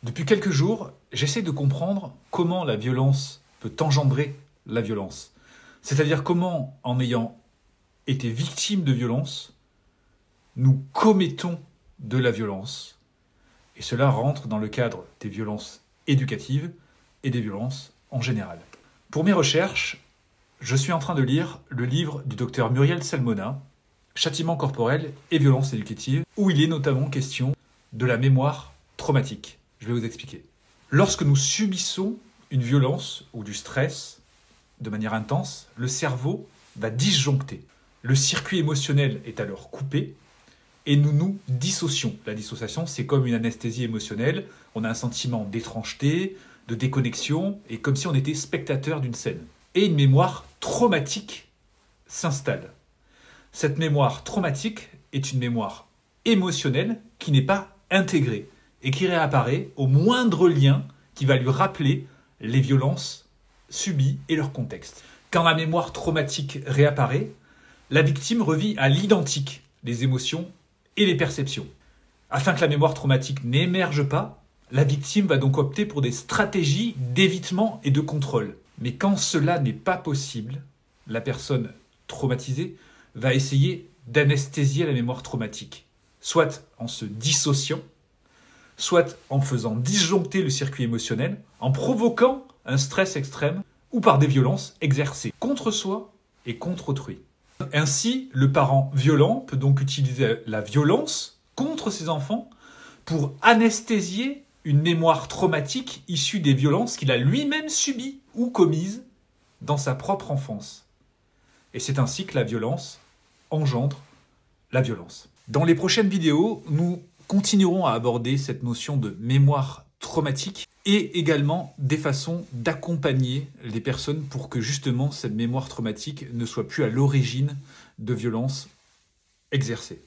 Depuis quelques jours, j'essaie de comprendre comment la violence peut engendrer la violence. C'est-à-dire comment, en ayant été victime de violence, nous commettons de la violence. Et cela rentre dans le cadre des violences éducatives et des violences en général. Pour mes recherches, je suis en train de lire le livre du docteur Muriel Salmona, Châtiment corporel et violence éducative, où il est notamment question de la mémoire traumatique. Je vais vous expliquer. Lorsque nous subissons une violence ou du stress de manière intense, le cerveau va disjoncter. Le circuit émotionnel est alors coupé et nous nous dissocions. La dissociation, c'est comme une anesthésie émotionnelle. On a un sentiment d'étrangeté, de déconnexion, et comme si on était spectateur d'une scène. Et une mémoire traumatique s'installe. Cette mémoire traumatique est une mémoire émotionnelle qui n'est pas intégrée et qui réapparaît au moindre lien qui va lui rappeler les violences subies et leur contexte. Quand la mémoire traumatique réapparaît, la victime revit à l'identique les émotions et les perceptions. Afin que la mémoire traumatique n'émerge pas, la victime va donc opter pour des stratégies d'évitement et de contrôle. Mais quand cela n'est pas possible, la personne traumatisée va essayer d'anesthésier la mémoire traumatique, soit en se dissociant, soit en faisant disjoncter le circuit émotionnel, en provoquant un stress extrême ou par des violences exercées contre soi et contre autrui. Ainsi, le parent violent peut donc utiliser la violence contre ses enfants pour anesthésier une mémoire traumatique issue des violences qu'il a lui-même subies ou commises dans sa propre enfance. Et c'est ainsi que la violence engendre la violence. Dans les prochaines vidéos, nous continuerons à aborder cette notion de mémoire traumatique et également des façons d'accompagner les personnes pour que justement cette mémoire traumatique ne soit plus à l'origine de violences exercées.